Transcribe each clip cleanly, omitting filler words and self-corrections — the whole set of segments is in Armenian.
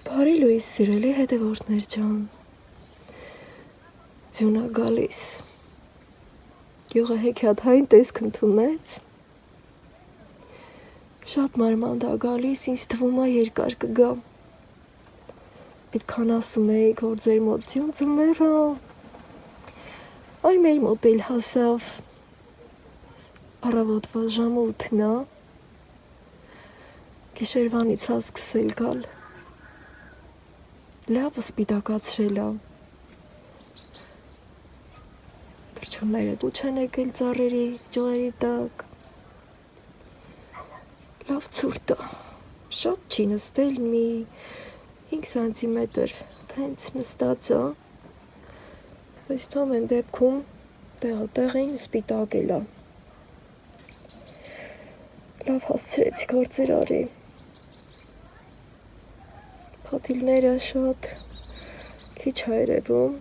Բարի լույս, սիրելի հետևորդներ ջան, ձյունա գալիս, գյուղը հեքիաթային տեսք ընդունեց, շատ մարմանդ ա գալիս, ինձ թվում ա երկար կգա, այդքան ասում էիք, որ ձեր մոտ ձյուն ձմեռ ա, այ մեր մոտ էլ հասավ, առավոտվա ժամը 8-ն ա, գիշերվանից ա սկսել գալ, լավը սպիտակացրել ա, թռչունները դու չեն եկել ծառերի, ջղերի տակ, լավ ցուրտ ա, շատ չի նստել, մի 5 սանտիմետր, հենց նստած ա, այս ամեն դեպքում տեղին սպիտակել ա, լավ հասցրեցի գործեր արի, փաթիլները շատ քիչ ա երևում,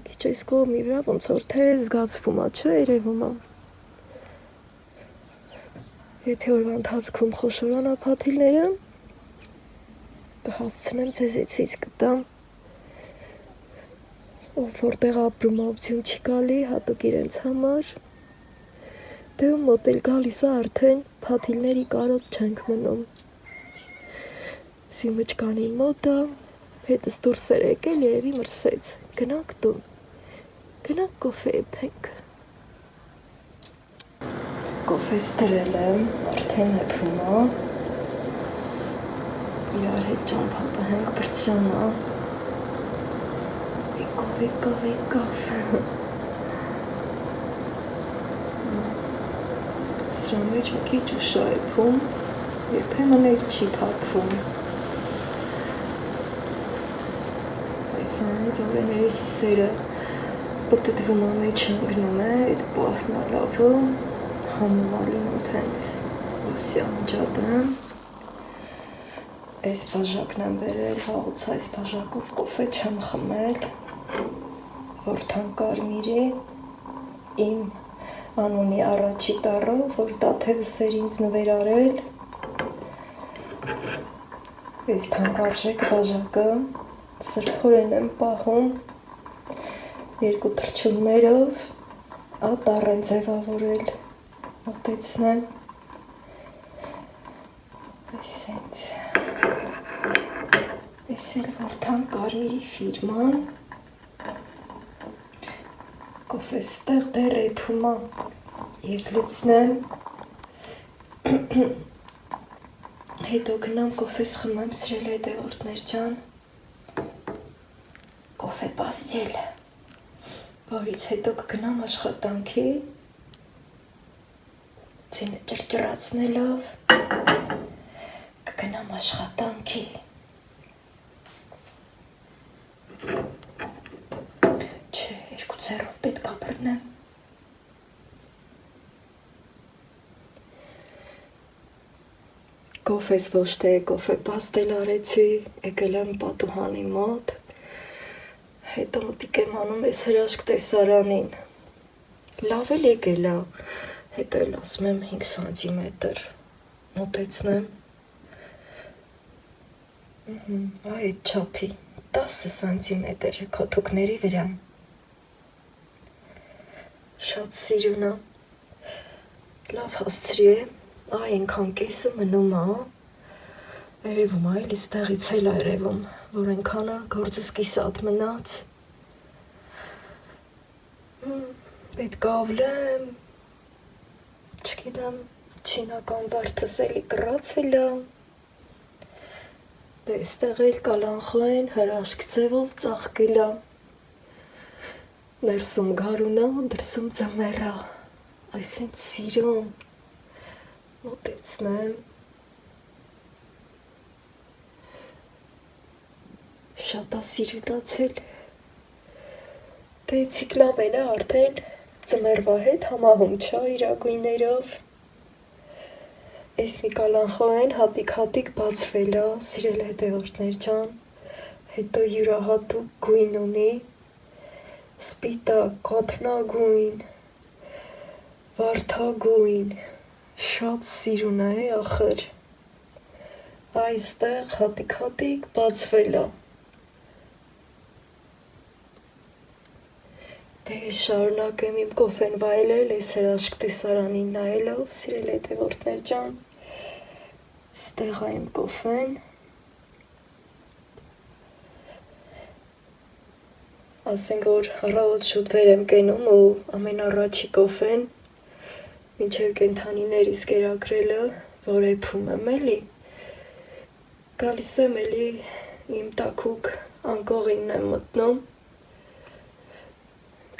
քիչ այս կողմի վրա ոնց որ թե զգացվում ա, չէ երևում ա, եթե օրվա ընթացքում խոշորան ա փաթիլները, կհասցնեմ ձեզեցից կտամ, ով որտեղ ապրում ա օպցիոն չի գալի, հատուկ իրենց համար, դե ու մոտ էլ գալիս ա արդեն փաթիլների կարոտ չենք մնում, Սիմուչկանին մոտ ա, հետս դուրս էր եկել, երևի մրսեց, գնանք տուն, գնանք կոֆե եփենք, կոֆես դրել եմ, արդեն եփում ա, իրար հետ ճամփա պահենք բրծրանա, եկավ, սրա մեջ մի քիչ ուշ ա եփում, երբեմն էլ չի թափվում, Այսինքն օրեների սերը պտտվում ա մեջ ընկնում է, այդ պահն ա լավը, հանում ա լինում թենց լուսյան ջադը, այս բաժակն եմ բերել, վաղուց այս բաժակով կոֆե չեմ խմել, որթան կարմիրի, իմ անունի առաջի տառով, որ տաթևս էր ինձ նվեր արել, այս թանկարժեք բաժակը, սրբորեն եմ պահում, երկու թռչուններով, տառ են ձևավորել, մոտեցնեմ, այսենց, այս էլ որթան կարմիրի ֆիրման, կոֆես տեղ դեռ եփում ա, ես լցնեմ, հետո գնամ կոֆես խմեմ, սիրելի հետևորդներ ջան, կոֆե պաստել, որից հետո կգնամ աշխատանքի, ձինը ճրճրացնելով, կգնամ աշխատանքի, չէ, երկու ձեռով պետք ա բռնեմ, կոֆես ոչ թե կոֆե պաստել արեցի, եկել եմ պատուհանի մոտ, հետո մտիկ եմ անում ես հրաշք տեսարանին, լավ էլ եկել ա, հետո էլ ասում եմ 5 սանտիմետր, մոտեցնեմ, այդ չափի, 10 սանտիմետր քոթուկների վրա, շատ սիրուն ա, լավ հասցրի է, այնքան կեսը մնում ա, երևում ա, էլ իստեղից էլ ա երևում, որ ենքան ա գործս կիսատ մնաց, պետք ա ավլեմ, չգիտեմ, չինական վարդս էլի կռացել ա, դե ստեղ էլ կալանխոեն հրաշք ձևով ծաղկել ա, ներսում գարուն ա, դրսում ձմեռ ա, այսինքն սիրուն, մոտեցնեմ, շատ ա սիրունացել, դե ցիկլամենը արդեն ձմեռվա հետ համահում չա իր գույներով, այս մի կալանխոեն հատիկ բացվել ա, սիրել հետևորդներ ջան, հետո յուրահատուկ գույն ունի, սպիտակ, կաթնագույն, վարդագույն, շատ սիրուն է ախր, Այստեղ հատիկ բացվել է։ Դե շարունակեմ իմ կոֆեն վայելել, այս հրաշք տեսարանին նայելով, սիրելի հետևորդներ ջան։ Ստեղ է իմ կոֆեն։ Ասենք որ առավոտ շուտ վեր եմ կենում ու ամենառաջի կոֆեն, մինչև կենդանիներիս կերակրելը, որ էփում եմ էլի, գալիս եմ էլի իմ տաքուկ անկողինն եմ մտնում,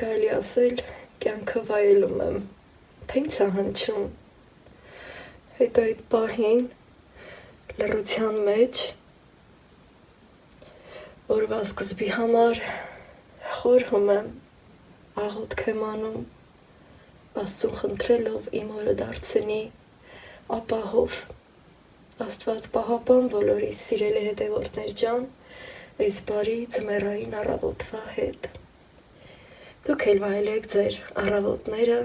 կարելի ասել կյանքը վայելում եմ, թե ինձ է հնչում, հետո այդ պահին լռության մեջ օրվա սկզբի համար խորհում եմ, աղոթք եմ անում, Աստծուն խնդրելով իմ օրը դարձնի ապահով, Աստված պահապան բոլորիս սիրելի հետևորդներ ջան, այս բարի ձմեռային առավոտվա հետ։ Դուք էլ վայելեք ձեր առավոտները,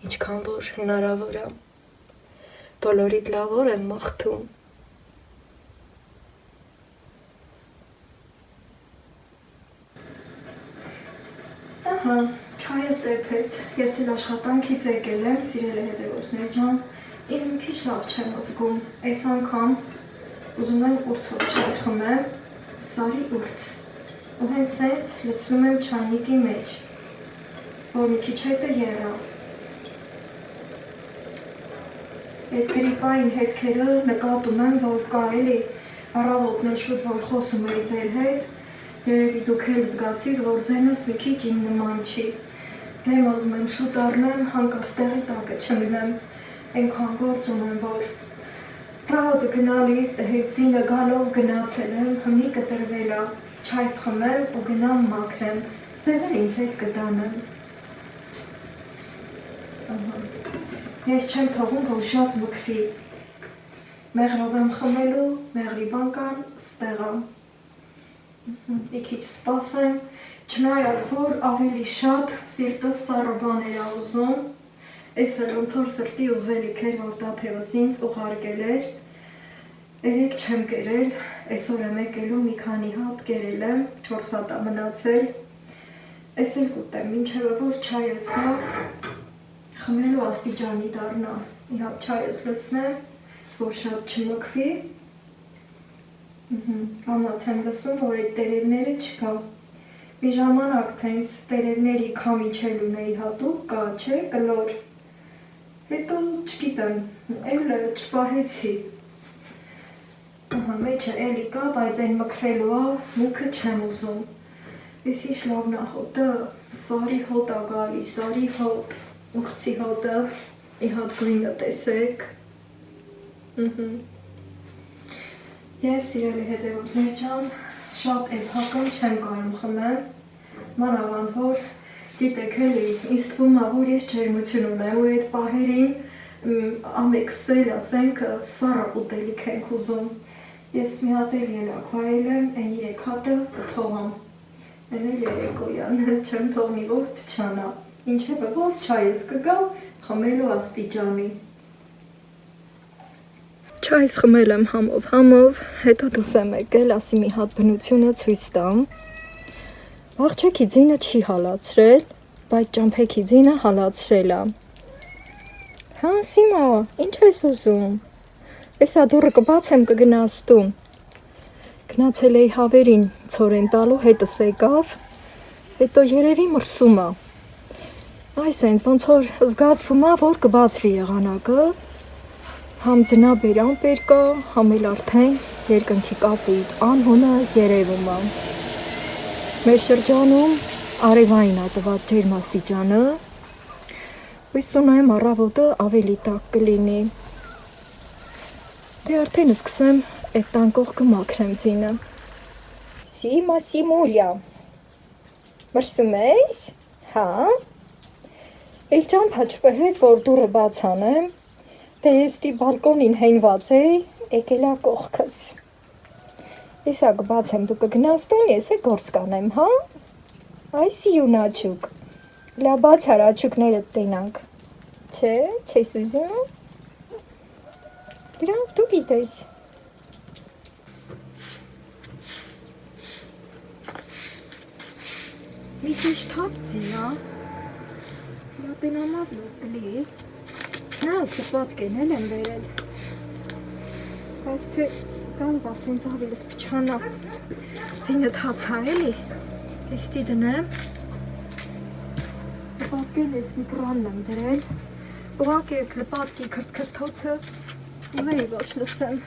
ինչքան որ հնարավոր է, բոլորիդ լավ օր եմ մաղթում։ Ահա, չայս էփեց, ես էլ աշխատանքից եկել եմ, սիրելի հետևորդներ ջան, ինձ մի քիչ լավ չեմ զգում, այս անգամ ուզում եմ ուրցով չայ խմեմ, սարի ուրց, ու հենց լցնում եմ չայնիկի մեջ, որ մի քիչ հետը եռա։ Այդ գրիպային հետքերը նկատում եմ, որ կա էլի առավոտն էլ շուտ որ խոսում էի ձեր հետ, երևի դուք էլ զգացիր, որ ձենս մի քիչ իմ նման չի։ Դեմ ուզում եմ շուտ առնեմ, հանկարծ տեղի տակը չմնեմ, այնքան գործ ունեմ, որ ռահոտը գնալիս, հետ ձինը գալով գնացել եմ, հմի կտրվել է, չայս խմեմ ու գնամ մաքրեմ, ձեզ էլ ինձ հետ կտանեմ։ Ես չեմ թողում, որ շատ մկվի, մեղրով եմ խմելու, մեղրի բանկան ստեղամ, մի քիչ սպասեմ, չնայած որ ավելի շատ սիրտս սառը բաներ է ուզում, այս էլ ոնց որ սրտի ուզելիք էր, որ տաթևս ինձ ուղարկել էր, երեք չեմ կերել, այսօր եմ եկելու մի քանի հատ կերել եմ, 4 հատ է մնացել, այս էլ կուտեմ, մինչև որ չայս գա, խմելու աստիճանի դառնա, մի հատ չայս լցնեմ, որ շատ չմկվի, բանաց եմ լսում, որ այդ տերևները չկա, մի ժամանակ թենց տերևների քամիչել ունեի հատուկ, կա, չէ, կլոր, հետո չգիտեմ, էլ չպահեցի, մեջը էլի կա, բայց այն մկվելու է, մուքը չեմ ուզում, ես ինչ լավն է հոտը, սարի հոտ է գալի, սարի հոտ, ուղցի հոտը, մի հատ գույնը տեսեք, Եվ սիրելի հետևորդներ ջան, շատ էփական չեմ կարում խմեմ, մանավանդ որ գիտեք էլի, ինձ թվում է, որ ես ջերմություն ունեմ ու այդ պահերին ամեքսել, ասենք, սառը ուտելիք ենք ուզում։ Ես մի հատ էլ ելակ վայելեմ, այն 3 հատը կթողամ։ Այն էլ երեկոյան, չեմ թողնի, որ փչանա։ Ինչևէ որ չայս կգա խմելու աստիճանի։ Չայս խմել եմ համով, հետո դուս եմ եկել, ասի մի հատ բնությունը ցույց տամ։ Աղջիկի ձինը չի հալացրել, բայց ճամփեքի ձինը հալացրել է։ Հա, Սիմա, ինչ ես ուզում։ Էսա դուռը կբացեմ կգնաս տուն։ Գնացել էի հավերին ցորեն տալու, հետս եկավ, հետո երևի մրսում է։ Այս այնց ոնց որ զգացվում է, որ կբացվի եղանակը։ Համ ձնաբեր ամպեր կա, համ էլ արդեն երկնքի կապույտ անհունը երևում է։ Մեր շրջանում արևային է տված ջերմաստիճանը, հույս ունեմ առավոտը ավելի տաք կլինի։ Դե արդեն սկսեմ այդ տան կողքը մաքրեմ ձինը։ Սիմա, Սիմուլյա, մրսում ես, հա, էլ ճամփա չպահեց, որ դուռը բաց անեմ, դե ես դի բալկոնին հենված էի, եկել ա կողքս։ Եսա կբացեմ, դու կգնաս տուն, ես է գործ կանեմ, հա, այ սիրուն աչուկ, լա բաց արա աչուկներդ տենանք, չէ, չես ուզում, դրանք դու գիտես, Իսկ ինչ թափցինա։ Յա տենամավ լուկլի։ Նա կպատկենել եմ վերել։ Բայց թե կարող ասենց ավելս փչանա։ Ձինը թացա էլի։ Էստի դնեմ։ Պատկել ես միկրոնն եմ դրել։ Ուղղակի ես լպատկի քրթքրթոցը ուզեի ոչ լսեմ։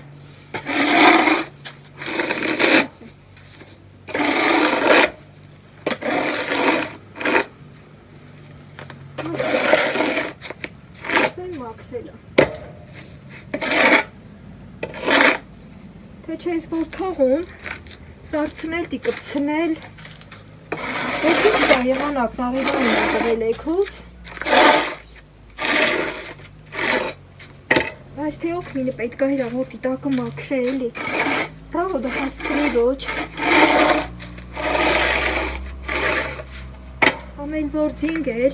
Թե չես որ թողում, սարցնել, տիկպցնել, որ քիչ դա եղանակ նավիվային ատվել էքուս, բայց թե օգնինը պետք է իրա ոտի տակը մաքրե էլի, բրավո դա հասցնի ոչ, ամեն որ ձինգ էր,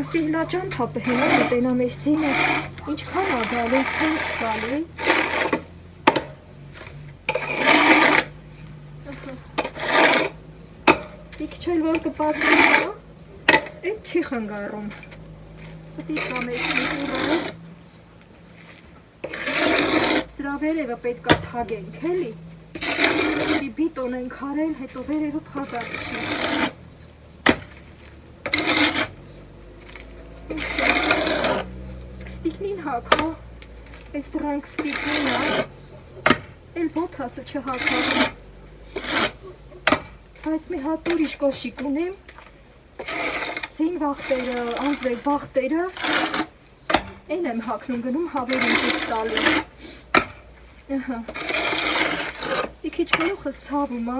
ասի հլաճան թապը հենա դենամ ես ձինը, ինչքան ադալի, քան չկալի, Իքչել որ կպացնի, էդ չի խնգարում, պտիկ համեցնի ուղը, սրա վերևը պետք է թագենք, էլի, բիտոն ենք հարել, հետո վերևը փագած չի, կստիկնին հակա, ես դրանք կստիկնին հա, էլ բոթասը չհակա, բայց մի հատ ուրիշ կոշիկ ունեմ, ձին վաղտերը, անձրեք վաղտերը, են եմ հակնում գնում հավերին դուք տալու, իքիչ գլուխս ծավում ա,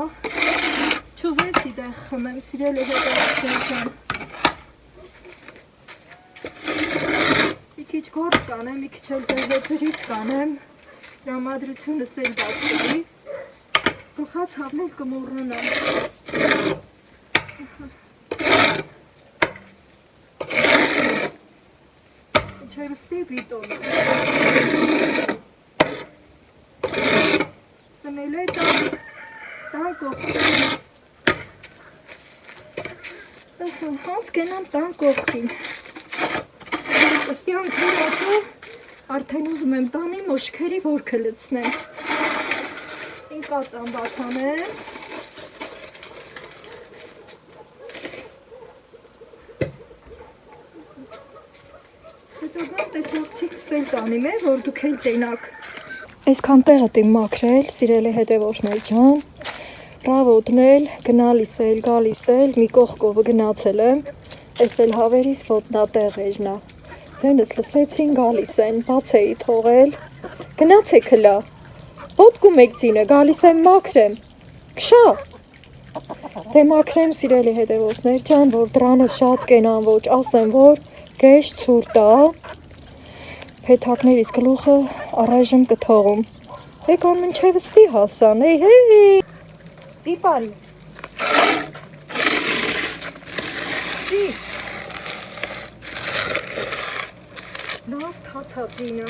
չուզեցի դեղ խմեմ, սիրել է հետարացնության, իքիչ գործ կանեմ, իքիչ էլ զերվեցրից կանեմ, ռամադրությունս էլ բացելի, Գլխած հավնել կմոռանամ։ Ինչերստի բիտոնը։ Տնելու է տան կողքին։ Հանց կենամ տան կողքին։ Ըստի անքեր ատու արդեն ուզում եմ տանի մոշքերի որքը լցնեմ։ Կացան բացանեմ, հետո բան տեսաղցի կսել տանիմ է, որ դուք էլ տենակ։ Այսքան տեղդ եմ մաքրել, սիրել է հետևորդներ ջան, ռավոտնել, գնալիս էլ, գալիս էլ, մի կողքովը գնացել եմ, ես էլ հավերիս ոտնատեղ էր նա, ձենս լսեցին գալիս են, բաց էի թողել, գնացեք հլա, ոտկում եք ձինը, գալիս եմ մաքրեմ, կշա, դե մաքրեմ սիրելի հետևորդներ ջան, որ դրանը շատ կենան ոչ, ասեմ, որ գեշ ծուր տա, պետակներիս գլուխը առայժմ կթողում, եկան մնչևստի հասան, հեյ, ծիպան, լավ թացա ձինը,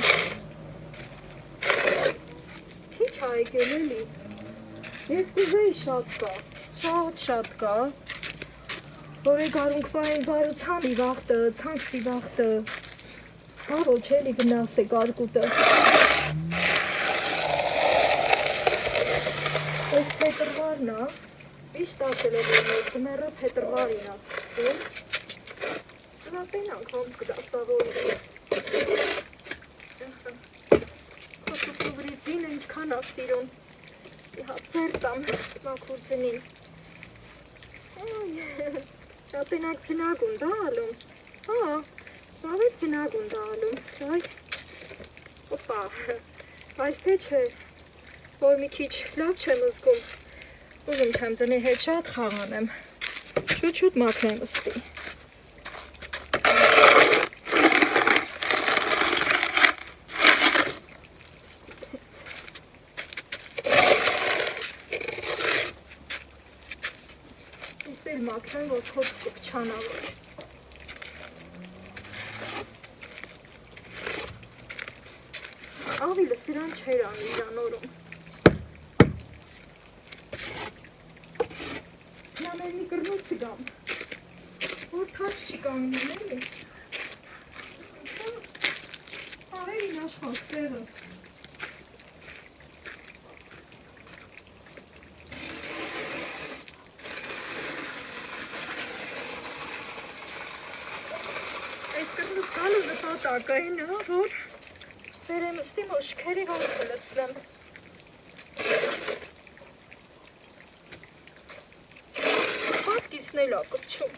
Եկել էլի, ես կուզեի շատ կա, որ է գարունքվային վարուցամի վաղտը, ցանքսի վաղտը, հա ոչ էլի գնաս է գարկուտը, ես պետրվարն ա, միշտ ասել է որ մեր ձմերը պետրվարին ասկսում, ճնատենանք ոնց կդասավորի, Ձինը ինչքան ասիրուն, իհատ ձեր տամ մաքուր ձնին, շատենակ ձնագուն դա ալում, բավ է ձնագուն դա ալում, սայ, ոպա, այս թե չէ, որ մի քիչ լավ չեմ զգում, ուզում չեմ ձնի հետ շատ խաղանեմ, շուտ մաքրեմ ըստի. Մաքրեմ, որ փոքր կփչանավոր։ Ավիլը սրան չեր անի իրանորում։ Սրաներ մի կրնոցի գամ։ Որ թաչ չի կանգնում էլի։ Արևին աշխալ սեղը։ Այս կրնուց գալու նպատակային է, որ վերեմստի մոշքերի հորքը լցնեմ։ Պատկիցն էլ ա կպչում։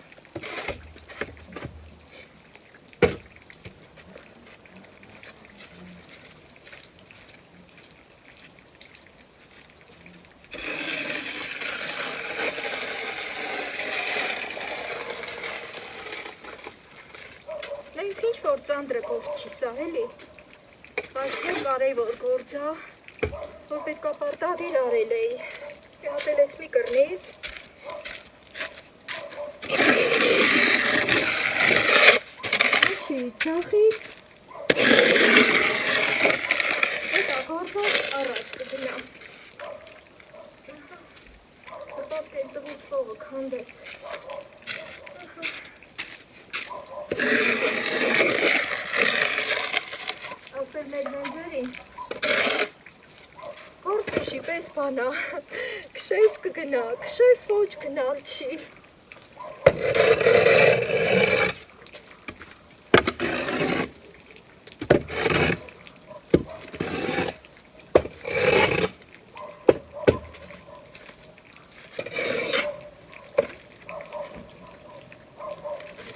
Ինձ ինչ-որ ծանդրը կողտ չի սա, էլի, բայց հեր կարևոր գործ ա, որ պետք ա պարտադիր արել էի, հատել ես մի կրնից, չի, ճախից, էտ ագորդը առաջ կգնամ, հպատք են տվուց փողը քանդեց, ասել մեր նենջերին, որսեշի պես բանա, կշես կգնա, կշես ոչ գնալ չի։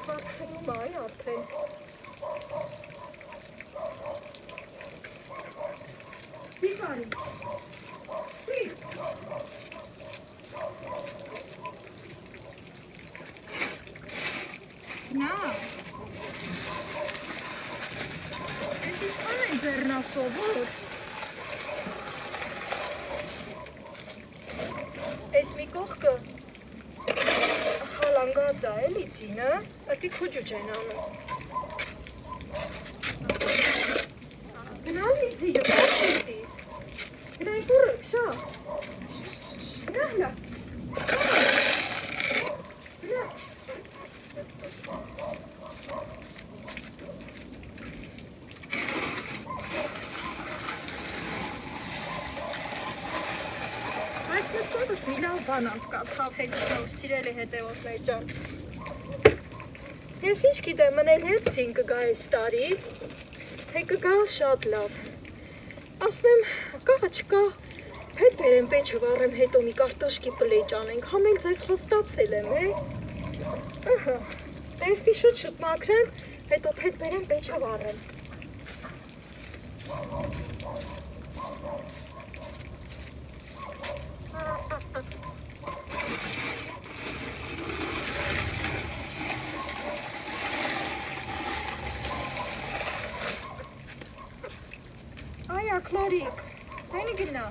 Սարցնում այ արդեն։ Զիպարի, զիպ։ Նա, ես իչքան են ձեռնասովոր, ես մի կողքը հալանգած ա էլի ծինը, ատի քուջուջ են անում։ Գնալ մի ձիրը, բաց շետիս, գնային կուրը, կշա, գնա հլա, գնա, բայց մտքովս մի լավ բան անցկացավ հետցնոր, սիրելի հետևորդներ ջան։ Ես ինչ գիտեմ, մնել հետ ծին կգա այս տարի, թե կգա շատ լավ։ Ասում եմ, կա, չկա, հետ բերեմ պեչը վառեմ, հետո մի կարտոշկի պլեջ անենք, համել ձեզ խոստացել եմ, Ահա, տեստի շուտ մաքրեմ, հետո հետ բերեմ պեչը վառեմ։ Այ ակլարիկ, հենի գնա։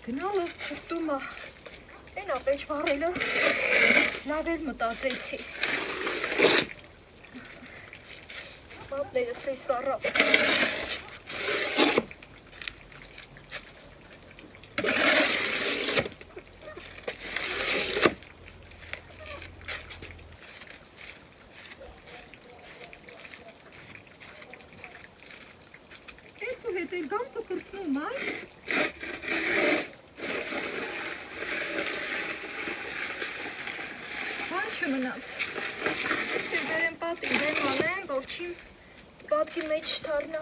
Գնալով ցրտումա, են ապեջ վառելը, լավ էլ մտածեցի։ Պատներս էս առավ։ Էրկու հետ էլ գամ կպրցնում այ։ Չմնաց, ես էլ բերեմ պատին դեմ անեմ, որ չիմ պատկի մեջ չթարնա։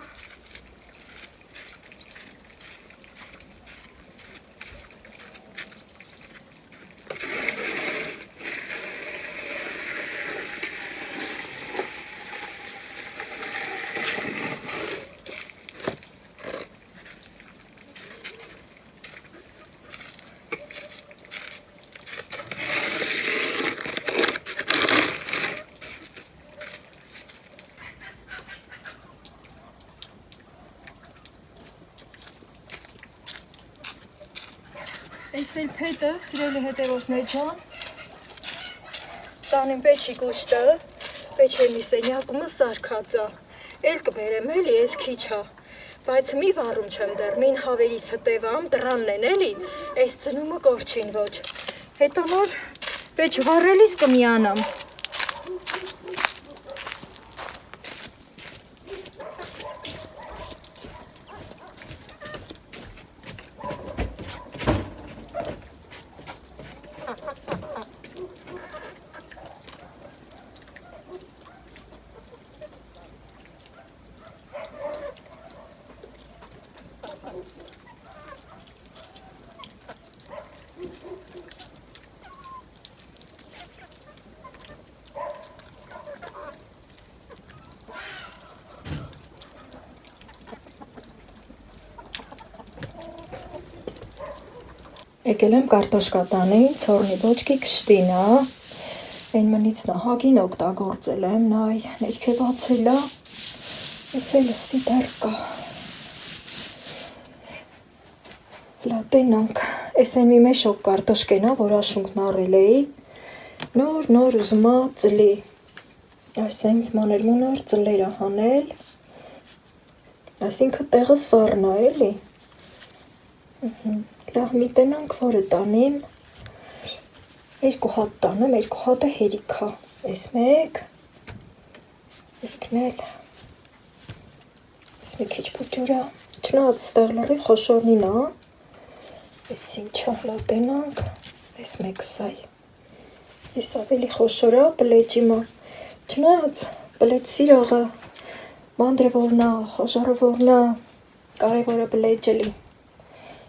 Այս էլ փետը, սիրելի հետևորդներ ջան, տանին պեչի գուշտը, պեչերի սենյակումը սարքած է, էլ կբերեմ էլի ես քիչա, բայց մի վառում չեմ դեռ, մին հավերիս հտևամ, դրանն են էլի, այս ծնումը կորչին ոչ, հետո նոր պեչ վառելիս կմիանամ։ Եկել եմ կարտոշկա տանի, ցորնի ոչքի կշտինա, այն մնից նահագին օգտագործել եմ, նայ, ներքևացել է, ես էլ ստի դեռ կա։ Լատենանք, ես այն մի մեշոկ կարտոշկենա, որ աշունքն առել էի, նոր ուզումա ծլի, այս այնց մաներ ծլերը հանել, այսինքը տեղը սառնա էլի, լավ մի տենանք, որը տանիմ, երկու հատ տանեմ, երկու հատը հերիքա, ես մեկ, երկնել, ես մի քիչ պուջուրա, չնած ստեղ լավի խոշորնին ա, ես ինչա լատենանք, ես մեկ սայ, ես ավելի խոշորա, պլեջիմա, չնած պլեջ սիրողը, մանդրը որնա, խոշորը որնա, կարևորը պլեջելի,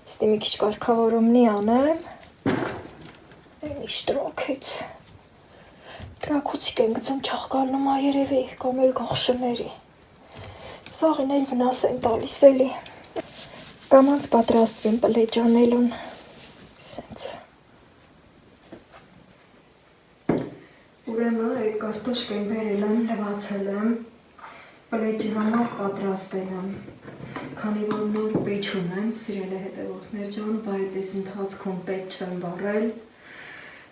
ստի մի քիչ կարգավորումնի անեմ, են իշտրոքեց, տրակուցիկ են գծում չաղկալնում ա երևի, կամ էլ գողշների, սաղին էլ վնաս են տալիս էլի, կամանց պատրաստվին պլեջանելուն, սենց։ Ուրեմն այդ կարտոշկեն բերել եմ, լվացել եմ, պլեջի համար պատրաստել եմ, քանի որ նոր պեչ ունեմ, սիրելի հետևորդներ ջան, բայց այս ընթացքում պեչ չեմ վառել,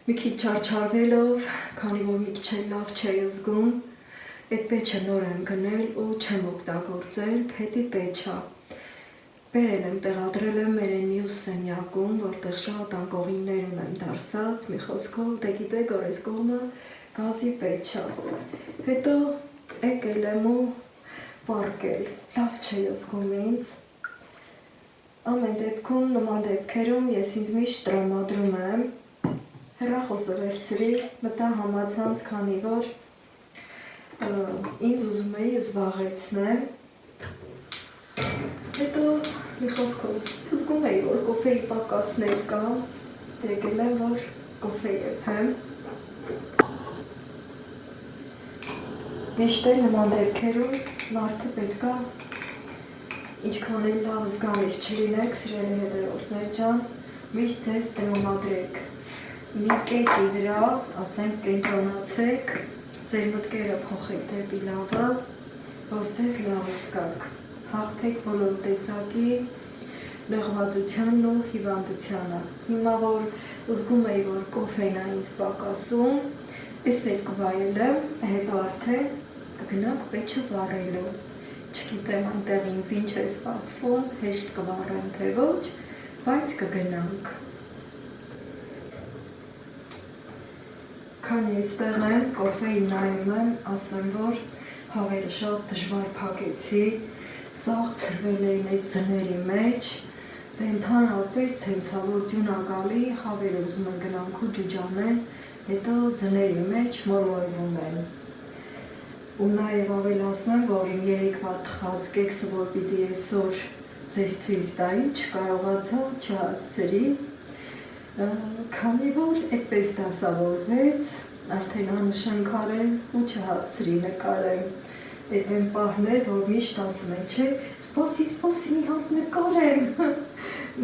մի քիչ չարչարվելով, քանի որ մի քիչ էլ լավ չէ զգում, այդ պեչը նոր եմ գնել ու չեմ օգտագործել, փետի պեչա։ Բերել եմ, տեղադրել եմ մեր այն մյուս սենյակում, որտեղ շատ անկողիններ ունեմ դարսած, մի խոսքով, դե գիտեք, որ այս կողմը գազի պեչա։ Հետո եկել եմ ու պարկել, լավ չէ զգում ինձ, ամեն դեպքում նման դեպքերում ես ինձ միշտ տրամադրում եմ, հեռախոսը վերցրի, մտա համացանց, քանի որ ինձ ուզում էի զբաղեցնել, հետո մի խոսքով զգում էի, որ կոֆեի պակասներ կա, եկել եմ, որ կոֆե եփեմ, միշտ էլ նման դեպքերում մարդը պետքա ինչքան էլ լավ զգալիս չլինեք, սիրելի հետևորդներ ջան, միշտ ձեզ տրամադրեք մի կետի վրա, ասենք կենտրոնացեք, ձեր մտքերը փոխեք դեպի լավը, որ ձեզ լավ զգաք, հաղթեք բոլոր տեսակի նեղվածությանն ու հիվանդությանը։ Հիմա որ զգում էի, որ կոֆեն ա ինձ պակասում, ես էլ կվայելեմ, հետո արդեն կգնանք պեչը վառելու, չգիտեմ այնտեղ ինձ ինչ է սպասվում, հեշտ կվառեմ թե ոչ, բայց կգնանք։ Քանի էստեղ եմ, կոֆեին նայում եմ, ասեմ, որ հավերը շատ դժվար փակեցի, սաղ ցրվել էին այդ ձների մեջ, դե ընդհանրապես թենցա որ ձյուն ա գալի, հավերը ուզում են գնանք ու ջուջանեն, հետո ձների մեջ մոլորվում են։ Ու նաև ավելացնեմ, որ իմ երեկվա թխած կեքսը, որ պիտի այսօր ձեզ ցույց տայի, չկարողացա չհասցրի, քանի որ այդպես դասավորվեց, արդեն անուշանք արել ու չհասցրի նկարել։ Այդ են պահներ, որ միշտ ասում են, չէ, սպասի մի հատ նկարեմ,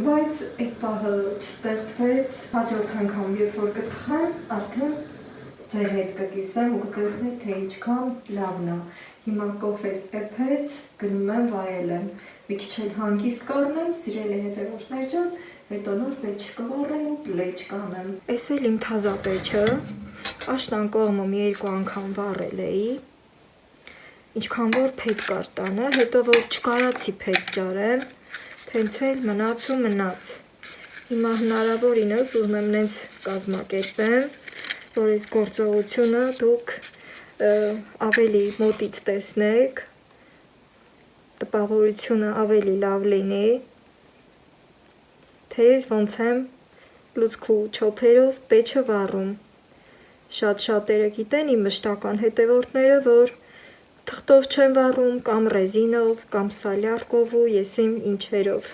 բայց այդ պահը չստեղծվեց, հաջորդ անգամ, երբ որ կթխեմ, արդեն ձեր հետ կկիսեմ ու կգզնեք, թե ինչքան լավն է։ Հիմա կոֆես էփեց, գնում եմ վայելեմ։ մի քիչ էլ հանգիստ կառնեմ, սիրելի հետևորդներ ջան, հետո նոր պեչ կվառեմ ու պլեջ կանեմ։ Էս էլ իմ թազա պեչը, աշնան կողմը մի երկու անգամ վառել էի, ինչքան որ փետ կար տանը, հետո որ չկարացի փետ ջարեմ, թենց էլ մնաց ու մնաց։ Հիմա հնարավորինս ուզում եմ նենց կազմակերպեմ, որ այս գործողությունը դուք ավելի մոտից տեսնեք, տպավորությունը ավելի լավ լինի, թե ես ոնց եմ լուցկու չոփերով պեչը վառում։ Շատ-շատերը գիտեն իմ մշտական հետևորդները, որ թղթով չեն վառում, կամ ռեզինով, կամ սալյարկով ու ես իմ ինչերով։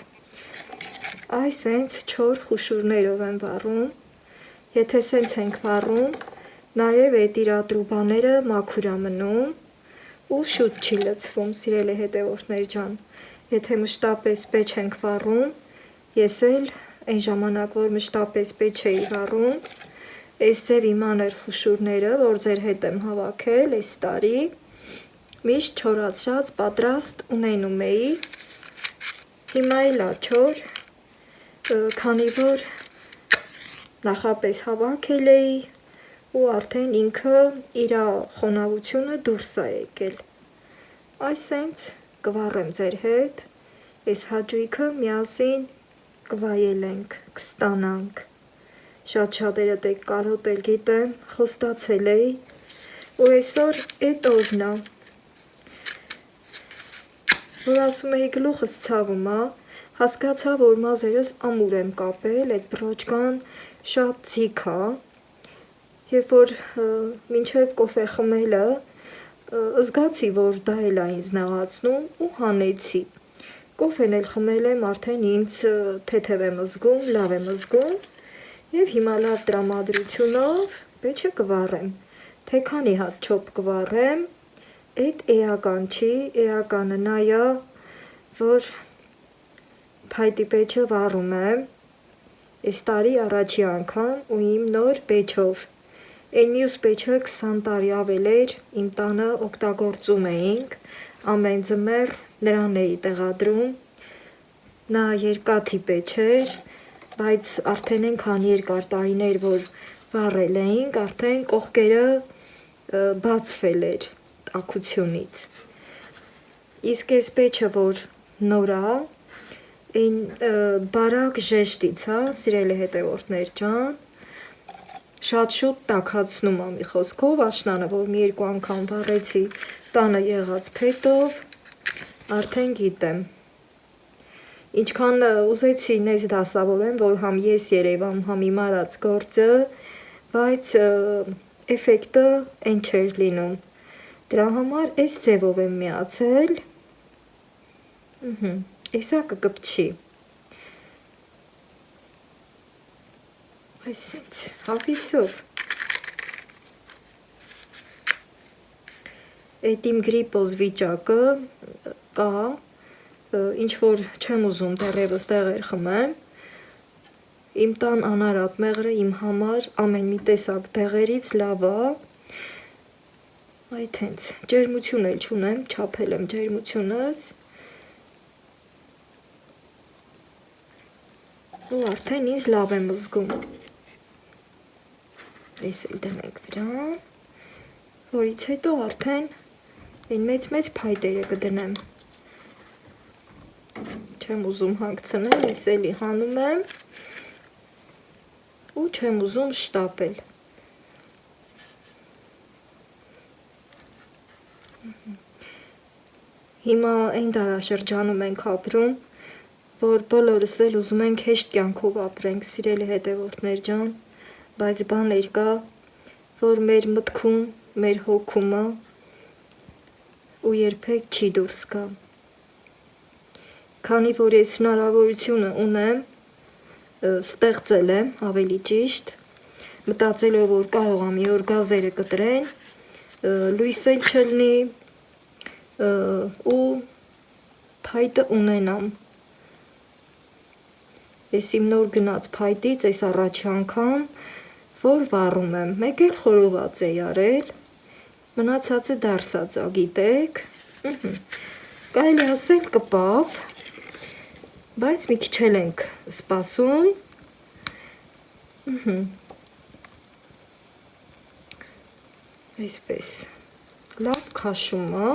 Այս հենց չոր խուշուրներով եմ վառում, եթե սենց ենք վառում, նաև այդ իրատրուբաները մաքուր է մնում ու շուտ չի լցվում, սիրելի հետևորդներ ջան։ Եթե մշտապես պեչ ենք վառում, ես էլ այն ժամանակ, որ մշտապես պեչ էի վառում, այս ձևի մանր խուշուրները, որ ձեր հետ եմ հավաքել այս տարի, միշտ չորացրած պատրաստ ունենում էի, հիմա էլ ա չոր, քանի որ նախապես հավաքել էի ու արդեն ինքը իր խոնավությունը դուրս է եկել։ Այսենց կվառեմ ձեր հետ, այս հաճույքը միասին կվայելենք, կստանանք։ Շատ-շատերը դե կարոտել գիտեմ, խոստացել էի, ու այսօր էդ օրն է, որ ասում էի գլուխս ցավում է, հասկացա, որ մազերս ամուր եմ կապել, այդ բրոճկան շատ ձիգ է, երբ որ մինչև կոֆե խմելը զգացի, որ դա էլ է ինձ նեղացնում ու հանեցի։ Կոֆեն էլ խմել եմ, արդեն ինձ թեթև եմ զգում, լավ եմ զգում և հիմա լավ տրամադրությունով պեչը կվառեմ, թե քանի հատ չոփ կվառեմ, այդ էական չի, էականը նա է, որ փայտի պեչը վառում եմ, այս տարի առաջի անգամ ու իմ նոր պեչով, այն մյուս պեչը 20 տարի ավել էր իմ տանը օգտագործում էինք, ամեն ձմեռ նրան էի տեղադրում, նա երկաթի պեչ էր, բայց արդեն այնքան երկար տարիներ, որ վառել էինք, արդեն կողքերը բացվել էր տաքությունից։ Իսկ այս պեչը, որ նոր է, այն բարակ ժեշտից է, սիրելի հետևորդներ ջան, շատ շուտ տաքացնում է մի խոսքով, աշնանը, որ մի երկու անգամ վառեցի տանը եղած փետով, արդեն գիտեմ։ Ինչքան ուզեցի նես դասավորեմ, որ համ ես երևամ, համ իմ արած գործը, բայց էֆեկտը այն չէր լինում։ Դրա համար այս ձևով եմ միացել, էսա կկպչի։ Այսինչ, հավիսով։ Այդ իմ գրիպոզ վիճակը կա, ինչ որ չեմ ուզում դեռևս տեղեր խմեմ, իմ տան անարատ մեղրը իմ համար ամեն մի տեսակ դեղերից լավ է, այդ հենց, ջերմություն էլ չունեմ, չափել եմ ջերմությունս, ու արդեն ինձ լավ եմ զգում։ Այս էլ դնենք վրան, որից հետո արդեն այն մեծ փայտերը կդնեմ, չեմ ուզում հանգցնել, ես էլի հանում եմ ու չեմ ուզում շտապել։ Հիմա այն դարաշրջանում ենք ապրում, որ բոլորս էլ ուզում ենք հեշտ կյանքով ապրենք, սիրելի հետևորդներ ջան, բայց բաներ կա, որ մեր մտքում, մեր հոգումը ու երբեք չի դուրս գա։ Քանի որ ես հնարավորությունը ունեմ, ստեղծել եմ, ավելի ճիշտ, մտածելով, որ կարող եմ մի օր գազերը կտրեն, լույս էլ չլինի ու փայտը ունենամ։ Ես իմ նոր գնաց փայտից այս առաջի անգամ, որ վառում եմ, մեկ էլ խորոված էի արել, մնացածը դարսած է, գիտեք, կարելի ասել կպավ, Բայց մի քիչ էլ ենք սպասում։ Այսպես լավ քաշում է։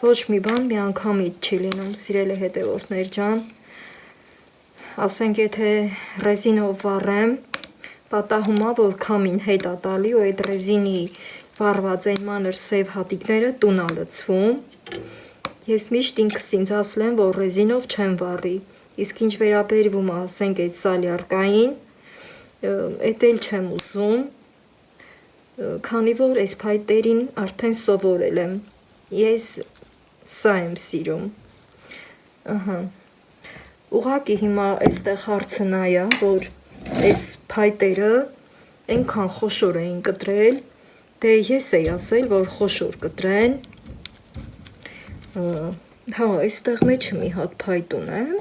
Ոչ մի բան մի անգամից չի լինում, սիրելի հետևորդներ ջան։ Ասենք եթե ռեզինով վառեմ, պատահում է, որ քամին հետ է տալի ու այդ ռեզինի վառված այն մանր սև հատիկները տուն է լցվում։ Ես միշտ ինքս ինձ ասել եմ, որ ռեզինով չեմ վառի, իսկ ինչ վերաբերվում է, ասենք այդ սալյարկային, էդ էլ չեմ ուզում, քանի որ այս փայտերին արդեն սովորել եմ, ես սա եմ սիրում։ Ուղղակի հիմա այստեղ հարցը նա է, որ այս փայտերը այնքան խոշոր էին կտրել, դե ես էի ասել, որ խոշոր կտրեն։ Հա, այստեղ մեջը մի հատ փայտ ունեմ։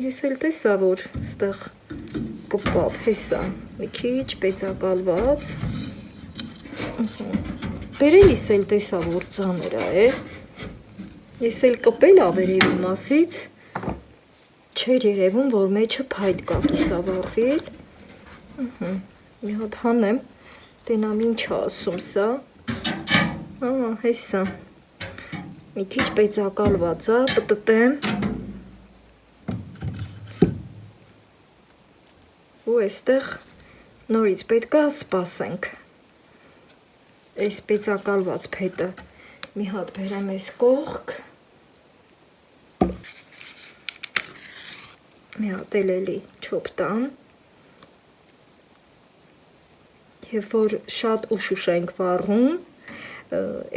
Ես էլ տեսա, որ այստեղ կպավ, հեսա, մի քիչ պեցակալված։ Բերելիս էլ տեսա, որ ծանր է։ Ես էլ կպել ավերևի մասից, չէր երևում, որ մեջը փայտ կա կիսավառվել։ Մի հատ հանեմ, տենամ ինչ ասում սա։ Հեսա, մի քիչ պեցակալված է, պտտեմ։ Ու այստեղ նորից պետք է սպասենք։ Այս պեցակալված փետը մի հատ բերեմ այս կողք։ Մի հատ էլի չոպտամ։ Եվ որ շատ ուշ ենք վառում,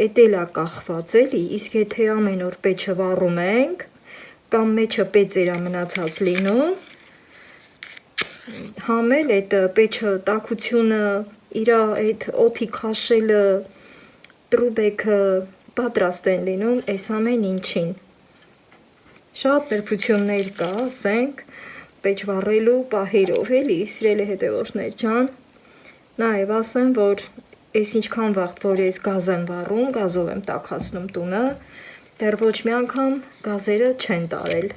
էդ էլ է կախված էլի, իսկ եթե ամեն օր պեչը վառում ենք, կամ մեջը պեծերա մնացած լինում, համել այդ պեչը տաքությունը, իր այդ օդի քաշելը, տրուբեքը պատրաստ են լինում այս ամեն ինչին։ Շատ նրբություններ կա, ասենք, պեչ վառելու պահերով, էլի, սիրելի հետևորդներ ջան։ Նաև ասեմ, որ այս ինչքան վաղ, որ ես գազ եմ վառում, գազով եմ տաքացնում տունը, դեռ ոչ մի անգամ գազերը չեն տարել։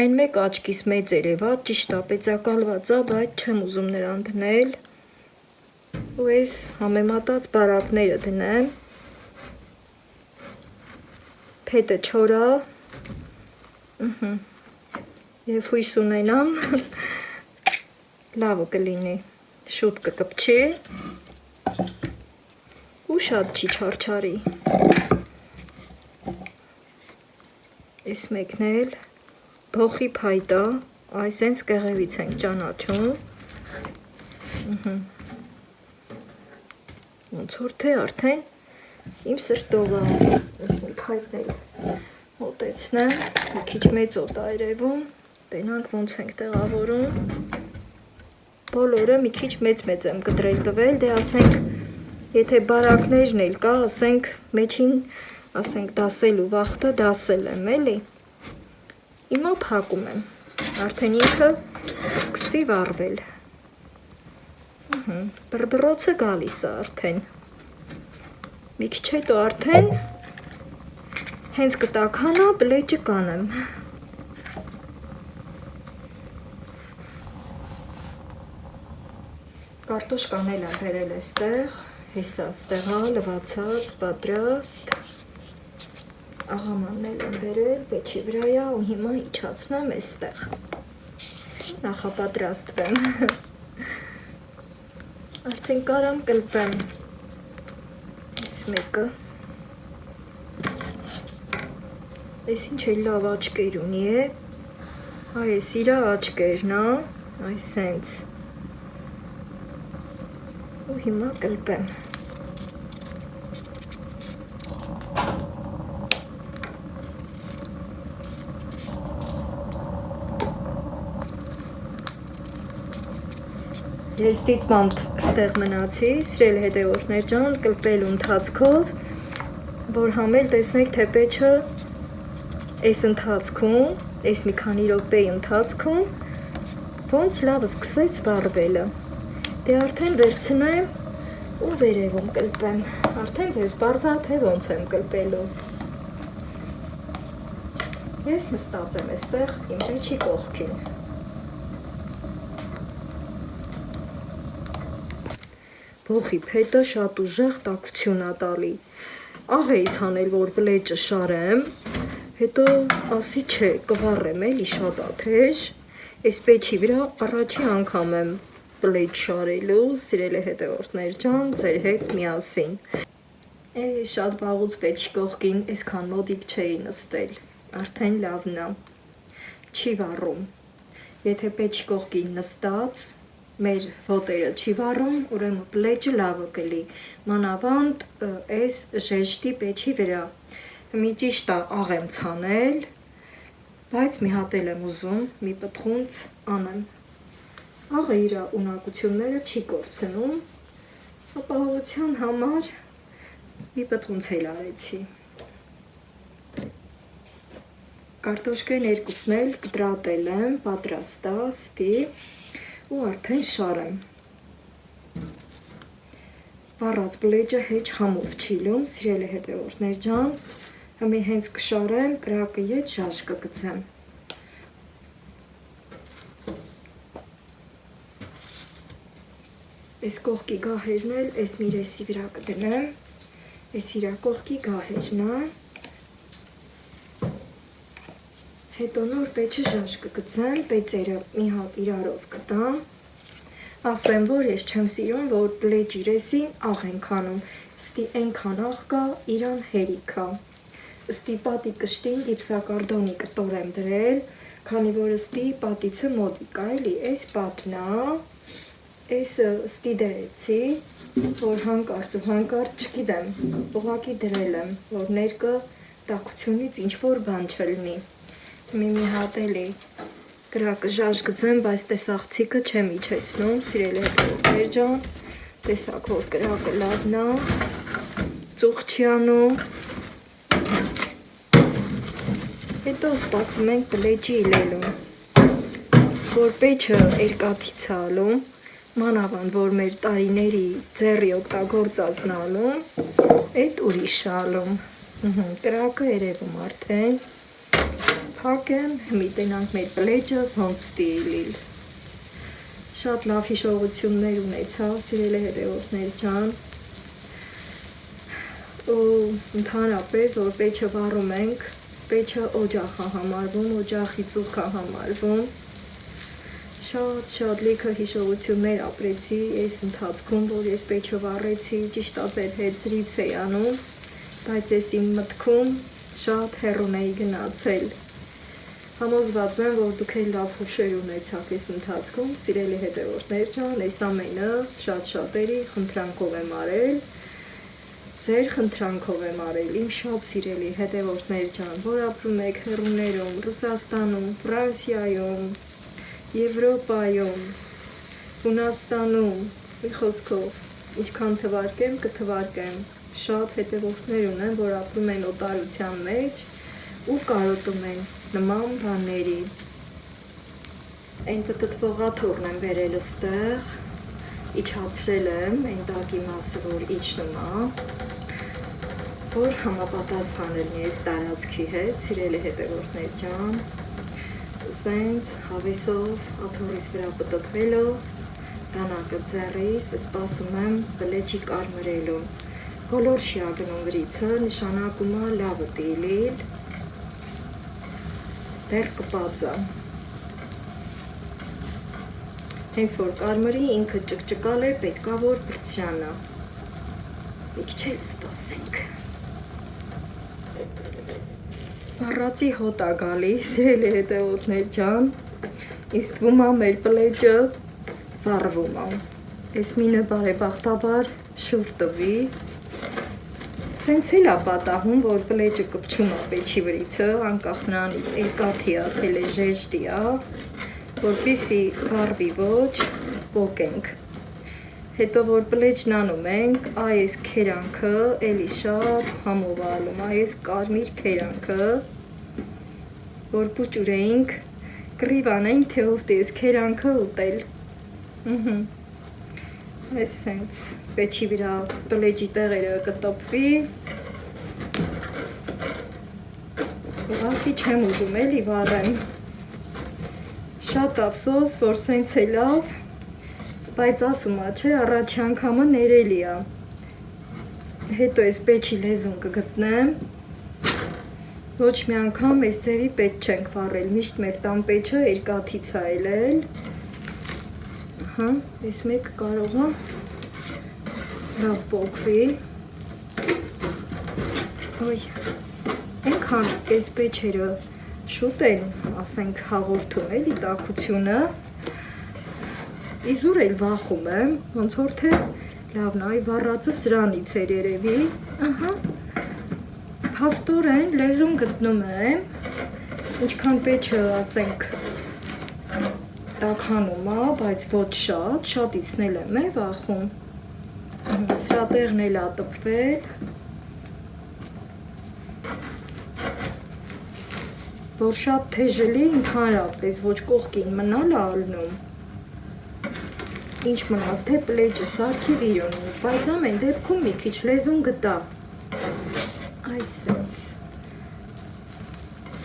Այն մեկ աչքիս մեծ երևա, ճիշտ է, պեցակալված է, բայց չեմ ուզում նրան դնել։ Ու այս համեմատած բարակները դնեմ։ Փետը չոր է։ Եվ հույս ունենամ լավը կլինի, շուտ կկպչի ու շատ չի չարչարի։ Այս մեկն էլ փոխի փայտա, այս հենց կեղևից ենք ճանաչում։ Ոնց որ թե արդեն իմ սրտով է, այս մի փայտն էլ մոտեցնեմ, մի քիչ մեծ օդ է երևում, տենանք ոնց ենք տեղավորում։ Բոլորը մի քիչ մեծ եմ կտրել տվել, դե ասենք, եթե բարակներն էլ կա, ասենք, մեջին, ասենք, դասելու վախտը դասել եմ, էլի։ Հիմա փակում եմ, արդեն ինքը սկսի վառվել։ Բրբռոցը գալիս է արդեն։ Մի քիչ հետո արդեն հենց կտաքանա, պլեջը կանեմ։ Կարտոշկան էլ եմ բերել այստեղ, հեսա ստեղա, լվացած, պատրաստ։ Աղամանն էլ եմ բերել, պեչի վրայա ու հիմա իջացնեմ այստեղ։ Նախապատրաստվեմ։ Արդեն կարամ կլպեմ այս մեկը։ Այս ինչ էլ լավ աչկեր ունի է։ Այս իրա աչկերն է, այս հենց։ Ու հիմա կլպեմ։ Ես դիտմամբ ստեղ մնացի, սիրելի հետևորդներ ջան, կլպելու ընթացքով, որ համել տեսնեք, թե պեչը այս ընթացքում, այս մի քանի րոպեի ընթացքում, ոնց լավ սկսեց վառվելը։ Դե արդեն վերցնեմ ու վերևում կլպեմ, արդեն ձեզ բարձա թե ոնց եմ կլպելու։ Ես նստած եմ այստեղ իմ պեչի կողքին։ Բոխի փետը շատ ուժեղ տաքություն ա տալի։ Աղ էի ցանել, որ բլեջը շարեմ, հետո ասի չէ, կվառեմ էլի շատ ա թեժ։ Այս պեչի վրա առաջի անգամ եմ բլեջ շարելու, սիրելի հետևորդներ ջան, ձեր հետ միասին։ Շատ վաղուց պեչի կողքին այսքան մոդիկ չէի նստել, արդեն լավն ա, չի վառում։ Եթե պեչի կողքին նստած, մեր ոտերը չի վառում, ուրեմն բլեջը լավը կլի, մանավանդ այս ժեշտի պեչի վրա։ Մի ճիշտ աղ եմ ցանել, բայց մի հատ էլ եմ ուզում մի պտղունց անեմ։ Աղը իր ունակությունները չի կորցնում, ապահովության համար մի պտղունց էլ արեցի։ Կարտոշկեն երկուսն էլ կտրատել եմ, պատրաստ ա, ստի ու արդեն շարեմ։ Վառած բլեջը հեչ համով չի լում, սիրելի հետևորդներ ջան, հիմա հենց կշարեմ, կրակը ետ ժաժ կգցեմ։ Այս կողքի գահերն էլ այս միրեսի վրա կդնեմ, այս իրա կողքի գահերն ա, հետո նոր պեչը ժաժ կգցեմ, պեծերը մի հատ իրարով կտամ, ասեմ, որ ես չեմ սիրում, որ բլեջի ռեսին աղ են քանում, ստի ենքան աղ կա, իրան հերիք ա, ստի պատի կշտին գիպսակարդոնի կտոր եմ դրել, քանի որ ստի պատիցը մոդիկ ա, էլի, այս պատն ա, այս ստի դրեցի, որ հանկարծ ու հանկարծ չգիտեմ, ուղղակի դրել եմ, որ ներկը տաքությունից ինչ-որ բան չլինի։ Մի հատ էլի կրակը ժաժ գցեմ, բայց տեսախցիկը չեմ իջեցնում, սիրելի հետևորդներ ջան, տեսակ որ կրակը լավն ա, ծուխ չի անում։ Հետո սպասում ենք բլեջի իլելուն, որ պեչը երկաթից ա ալում, մանավանդ որ մեր տարիների ձեռի օգտագործածն ալում, այդ ուրիշ ալում։ Կրակը երևում արդեն, փակեմ, մի տենանք մեր բլեջը ոնց ստիլիլ։ Շատ լավ հիշողություններ ունեցա, սիրելի հետևորդներ ջան, ու ընդհանրապես որ պեչը վառում ենք, պեչը օջախ ա համարվում, օջախի ծուխ ա համարվում։ Շատ լիքը հիշողություններ ապրեցի այս ընթացքում, որ ես պեչը վառեցի, ճիշտ ձեր հետ զրից էի անում, բայց ես իմ մտքում շատ հեռուն էի գնացել։ Համոզված եմ, որ դուք էլ լավ հուշեր ունեցաք այս ընթացքում, սիրելի հետևորդներ ջան, այս ամենը շատ-շատերի խնդրանքով եմ արել, ձեր խնդրանքով եմ արել, իմ շատ սիրելի հետևորդներ ջան, որ ապրում եք հեռուներում, Ռուսաստանում, Ֆրանսիայում, Եվրոպայում, Հունաստանում, մի խոսքով, ինչքան թվարկեմ, կթվարկեմ, շատ հետևորդներ ունեն, որ ապրում են օտարության մեջ ու կարոտում են նման բաների։ Այն պտտվողաթորն եմ բերել ստեղ, իջացրել եմ, այն տակի մասը, որ իջնում ա, որ համապատասխանել մի այս տարածքի հետ, սիրելի հետևորդներ ջան, սենց հավեսով աթոռիս վրա պտտվելով, դանակը ձեռիս, սպասում եմ բլեջի կարմրելուն, կոլոր չի ագնում վրիցը, նշանակում ա լավը տիլիլ, դեռ կպածա, հենց որ կարմրի ինքը ճկճկալ է, պետքա որ բրծրանա, մի քիչ էլ սպասենք։ Վառածի հոտ ա գալի, սիրելի հետևորդներ ջան, ինձ թվում ա մեր բլեջը վառվում ա, այս մինը բարեբախտաբար շուր տվի, սենց էլ ա պատահում, որ բլեջը կպչում ա պեչի վրիցը, անկախ նրանից երկաթի ա, թե ժեշտի ա, որպեսզի վառվի ոչ, պոկենք։ Հետո որ բլեջն անում ենք, այս քերանքը էլի շատ համով ալում, այս կարմիր քերանքը, որ պուճուրեինք, կռիվ անենք, թե ով տես քերանքը ուտել։ Այս սենց պեչի վրա պլեջի տեղերը կտպվի, ուղղակի չեմ ուզում էլի վառեմ, շատ ափսոս, որ սենց է լավ, բայց ասում ա չէ, առաջի անգամը ներելի ա, հետո այս պեչի լեզուն կգտնեմ, ոչ մի անգամ այս ձևի պեչ չենք վառել, միշտ մեր տան պեչը երկաթից ա ելել, այս մեկը կարող է լավ պոկվի, այնքան այս պեչերը շուտ են, ասենք, հաղորդում էլի տաքությունը, իզուր էլ վախում եմ, ոնց որ թե լավն այ վառածը սրանից էր երևի, փաստորեն լեզուն գտնում եմ, ինչքան պեչը, ասենք, տաքանում ա, բայց ոչ շատիցն էլ եմ վախում, սրա տեղն էլ ա տպվել, որ շատ թեժելի ընդհանրապես ոչ կողքին մնալ ա ալնում, ինչ մնաց, թե պլեջը սարքի վիրունի, բայց ամեն դեպքում մի քիչ լեզուն գտա, այս սենց,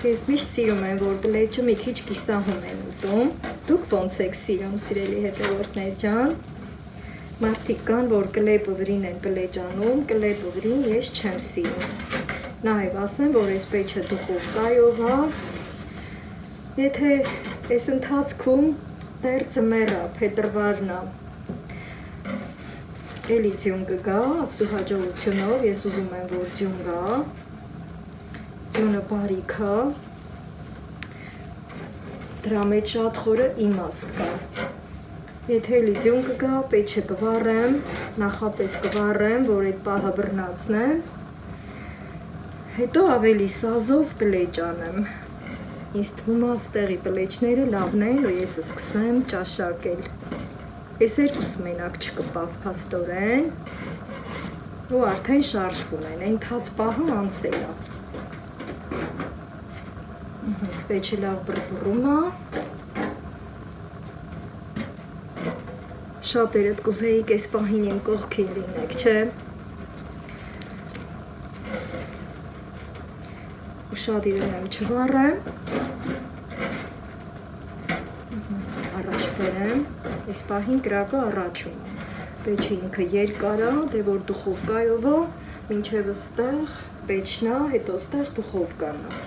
ես միշտ սիրում եմ, որ պլեջը մի քիչ կիսահում են ուտում, դուք ոնց եք սիրում, սիրելի հետևորդներ ջան, մարդիկ կան, որ կլեպը վրին են պլեջ անում, կլեպը վրին ես չեմ սիրում, նայվ ասեմ, որ այս պեչը դուխովկայով ա, եթե այս ընթացքում դեռ ձմեռ ա, փետրվարն ա, էլի ձյուն կգա, Աստծո հաջողությունով, ես ուզում եմ, որ ձյուն գա, ձյունը բարիք ա, դրա մեջ շատ խորը իմաստ կա, եթե էլի ձյուն կգա, պեչը կվառեմ, նախապես կվառեմ, որ այդ պահը բռնացնեմ, հետո ավելի սազով պլեջ անեմ, ինձ թվում ա ստեղի պլեջները լավն են, ու ես սկսեմ ճաշակել, այս երկուսը մենակ չկպավ փաստորեն, ու արդեն շարժվում են, այն թաց պահը անցել ա, պեչը լավ բրբռում ա, շատերդ կուզեիք այս պահին իմ կողքին լինեք, չէ, ու շատ իրեն եմ չվառեմ, առաջ բերեմ, այս պահին կրակը առաջում է, պեչը ինքը երկար ա, դե որ դուխովկայով ա, մինչև ստեղ պեչն ա, հետո ստեղ դուխովկան ա,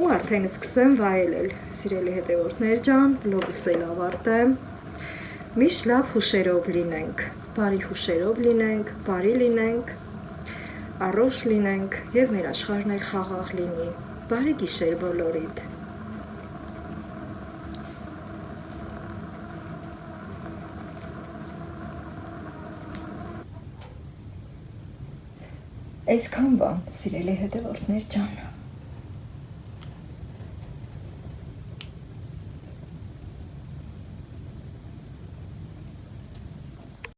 ու արդեն սկսեմ վայելել, սիրելի հետևորդներ ջան, վլոգս էլ ավարտեմ, միշտ լավ հուշերով լինենք, բարի հուշերով լինենք, բարի լինենք, առողջ լինենք և մեր աշխարհն էլ խաղաղ լինի, բարի գիշեր բոլորիդ։ Այսքան բան, սիրելի հետևորդներ ջան։